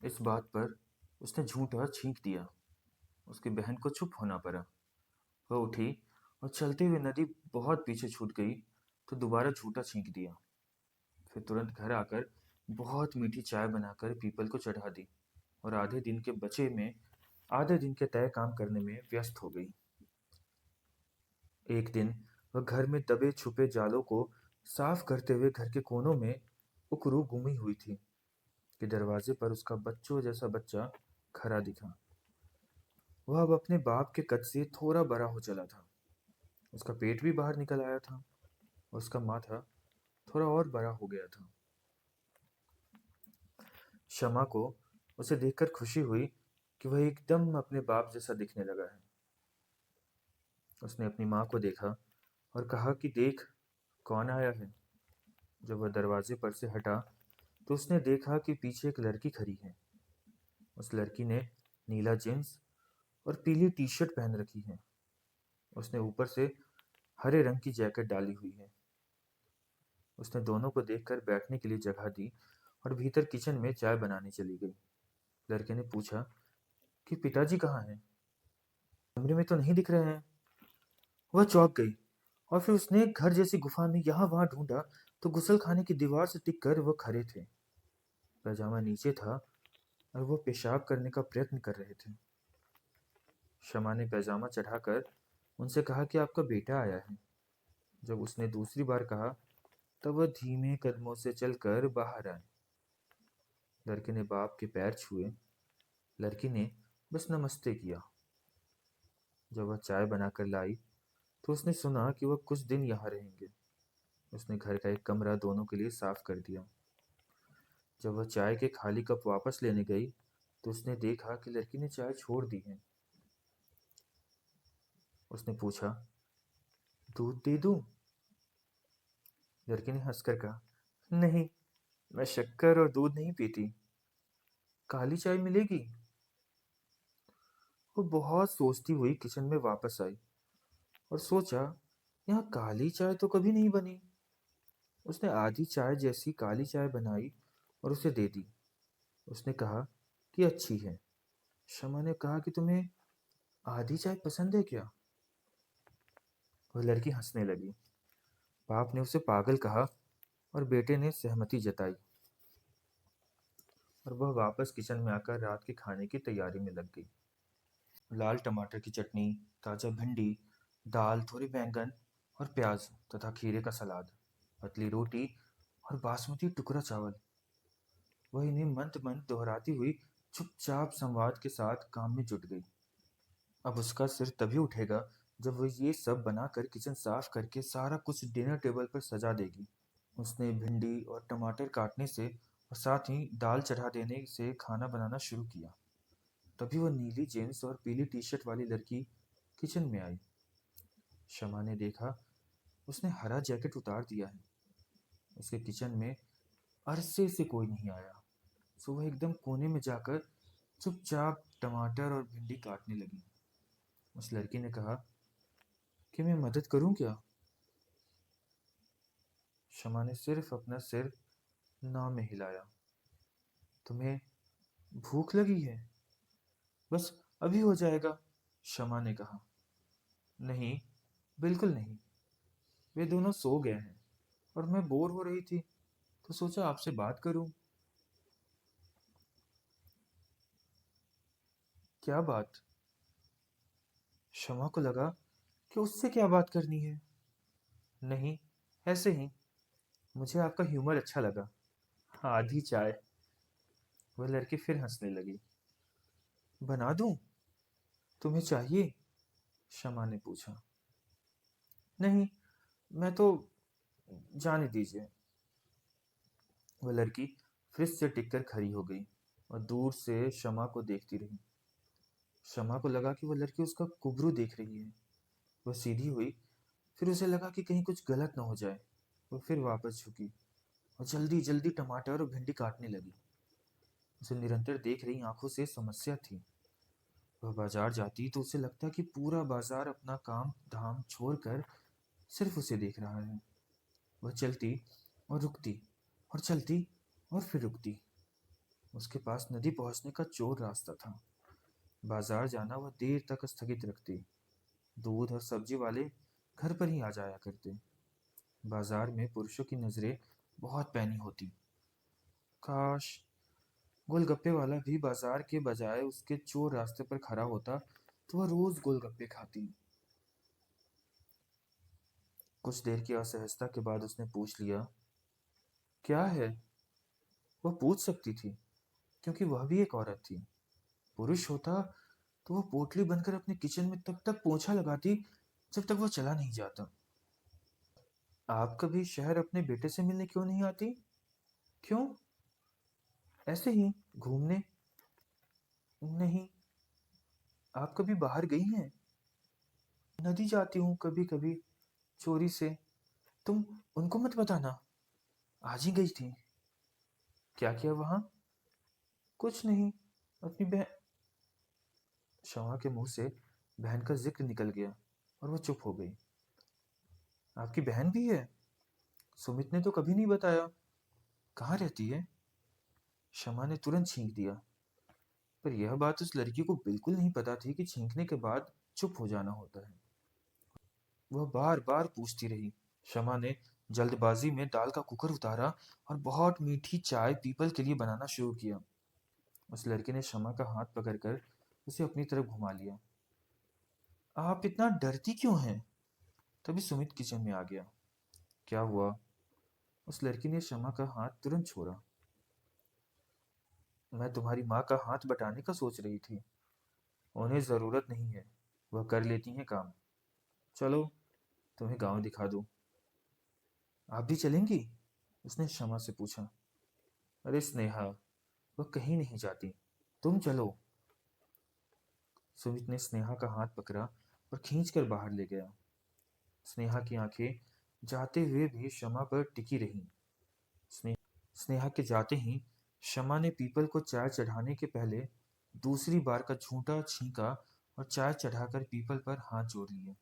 इस बात पर उसने झूठा छींक दिया। उसकी बहन को चुप होना पड़ा। वह उठी और चलते हुए नदी बहुत पीछे छूट गई तो दोबारा झूठा छींक दिया। फिर तुरंत घर आकर बहुत मीठी चाय बनाकर पीपल को चढ़ा दी और आधे दिन के तय काम करने में व्यस्त हो गई। एक दिन वह घर में दबे छुपे जालों को साफ करते हुए घर के कोनों में उकरू घूमी हुई थी कि दरवाजे पर उसका बच्चों जैसा बच्चा खड़ा दिखा। वह अब अपने बाप के कद से थोड़ा बड़ा हो चला था। उसका पेट भी बाहर निकल आया था और उसका माथा थोड़ा और बड़ा हो गया था। शमा को उसे देखकर खुशी हुई कि वह एकदम अपने बाप जैसा दिखने लगा है। उसने अपनी माँ को देखा और कहा कि देख, कौन आया है। जब वह दरवाजे पर से हटा तो उसने देखा कि पीछे एक लड़की खड़ी है। उस लड़की ने नीला जींस और पीली टी शर्ट पहन रखी है। उसने ऊपर से हरे रंग की जैकेट डाली हुई है। उसने दोनों को देखकर बैठने के लिए जगह दी और भीतर किचन में चाय बनाने चली गई। लड़के ने पूछा कि पिताजी कहाँ हैं? कमरे में तो नहीं दिख रहे हैं। वह चौंक गई और फिर उसने घर जैसी गुफा में यहाँ वहाँ ढूंढा तो गुसल खाने की दीवार से टिक कर वह खड़े थे। पैजामा नीचे था और वो पेशाब करने का प्रयत्न कर रहे थे। शमा ने पैजामा चढ़ाकर उनसे कहा कि आपका बेटा आया है। जब उसने दूसरी बार कहा तब वह धीमे कदमों से चलकर बाहर आए। लड़के ने बाप के पैर छुए। लड़की ने बस नमस्ते किया। जब वह चाय बनाकर लाई तो उसने सुना कि वह कुछ दिन यहाँ रहेंगे। उसने घर का एक कमरा दोनों के लिए साफ कर दिया। जब वह चाय के खाली कप वापस लेने गई तो उसने देखा कि लड़की ने चाय छोड़ दी है। उसने पूछा, दूध दे दूं? लड़की ने हंसकर कहा, नहीं, मैं शक्कर और दूध नहीं पीती। काली चाय मिलेगी? वो बहुत सोचती हुई किचन में वापस आई और सोचा, यहाँ काली चाय तो कभी नहीं बनी। उसने आधी चाय जैसी काली चाय बनाई और उसे दे दी। उसने कहा कि अच्छी है। शमा ने कहा कि तुम्हें आधी चाय पसंद है क्या? वह लड़की हंसने लगी। बाप ने उसे पागल कहा और बेटे ने सहमति जताई और वह वापस किचन में आकर रात के खाने की तैयारी में लग गई। लाल टमाटर की चटनी, ताजा भिंडी, दाल, थोड़े बैंगन और प्याज तथा खीरे का सलाद, पतली रोटी और बासमती टुकड़ा चावल। वह इन्हें मंद मंद दोहराती हुई चुपचाप संवाद के साथ काम में जुट गई। अब उसका सिर तभी उठेगा जब वह ये सब बनाकर किचन साफ करके सारा कुछ डिनर टेबल पर सजा देगी। उसने भिंडी और टमाटर काटने से और साथ ही दाल चढ़ा देने से खाना बनाना शुरू किया। तभी वह नीली जींस और पीली टी शर्ट वाली लड़की किचन में आई। शमा ने देखा उसने हरा जैकेट उतार दिया है। उसके किचन में अरसे से कोई नहीं आया, सो वह एकदम कोने में जाकर चुपचाप टमाटर और भिंडी काटने लगी। उस लड़की ने कहा कि मैं मदद करूं क्या? शमा ने सिर्फ अपना सिर ना में हिलाया। तुम्हें भूख लगी है? बस अभी हो जाएगा, शमा ने कहा। नहीं, बिल्कुल नहीं। वे दोनों सो गए हैं और मैं बोर हो रही थी तो सोचा आपसे बात करूं। क्या बात? शमा को लगा कि उससे क्या बात करनी है। नहीं, ऐसे ही। मुझे आपका ह्यूमर अच्छा लगा। आधी चाय। वह लड़की फिर हंसने लगी। बना दूं? तुम्हें चाहिए? शमा ने पूछा। नहीं, मैं तो, जाने दीजिए। वह लड़की फ्रिज से टिककर खड़ी हो गई और दूर से शमा को देखती रही। शमा को लगा कि वह लड़की उसका कुबरू देख रही है। वह सीधी हुई। फिर उसे लगा कि कहीं कुछ गलत न हो जाए। वह फिर वापस झुकी और जल्दी जल्दी टमाटर और भिंडी काटने लगी। उसे निरंतर देख रही आंखों से समस्या थी। वह बाजार जाती तो उसे लगता कि पूरा बाजार अपना काम धाम छोड़कर सिर्फ उसे देख रहा है। वह चलती और रुकती और चलती और फिर रुकती। उसके पास नदी पहुंचने का चोर रास्ता था। बाजार जाना वह देर तक स्थगित रखती। दूध और सब्जी वाले घर पर ही आ जाया करते। बाजार में पुरुषों की नजरें बहुत पैनी होती। काश गोलगप्पे वाला भी बाजार के बजाय उसके चोर रास्ते पर खड़ा होता तो वह रोज गोलगप्पे खाती। कुछ देर की असहजता के बाद उसने पूछ लिया, क्या है? वह पूछ सकती थी, क्योंकि वह भी एक औरत थी। पुरुष होता तो वह पोटली बनकर अपने किचन में तब तक पोंछा लगाती जब तक वह चला नहीं जाता। आप कभी शहर अपने बेटे से मिलने क्यों नहीं आती? क्यों? ऐसे ही, घूमने। नहीं। आप कभी बाहर गई हैं? नदी जाती हूँ कभी कभी, चोरी से। तुम उनको मत बताना। आज ही गई थी। क्या किया वहां? कुछ नहीं। अपनी बहन। शमा के मुंह से बहन का जिक्र निकल गया और वह चुप हो गई। आपकी बहन भी है? सुमित ने तो कभी नहीं बताया। कहाँ रहती है? शमा ने तुरंत छींक दिया। पर यह बात उस लड़की को बिल्कुल नहीं पता थी कि छींकने के बाद चुप हो जाना होता है। वह बार बार पूछती रही। शमा ने जल्दबाजी में दाल का कुकर उतारा और बहुत मीठी चाय पीपल के लिए बनाना शुरू किया। उस लड़के ने शमा का हाथ पकड़कर उसे अपनी तरफ घुमा लिया। आप इतना डरती क्यों हैं? तभी सुमित किचन में आ गया। क्या हुआ? उस लड़की ने शमा का हाथ तुरंत छोड़ा। मैं तुम्हारी माँ का हाथ बटाने का सोच रही थी। उन्हें जरूरत नहीं है, वह कर लेती हैं काम। चलो, तुम्हें गांव दिखा दूं। आप भी चलेंगी? उसने शमा से पूछा। अरे स्नेहा, वह कहीं नहीं जाती, तुम चलो। सुमित ने स्नेहा का हाथ पकड़ा और खींचकर बाहर ले गया। स्नेहा की आंखें जाते हुए भी शमा पर टिकी रहीं। स्ने, स्नेहा के जाते ही शमा ने पीपल को चाय चढ़ाने के पहले दूसरी बार का झूठा छींका और चाय चढ़ाकर पीपल पर हाथ जोड़ लिए।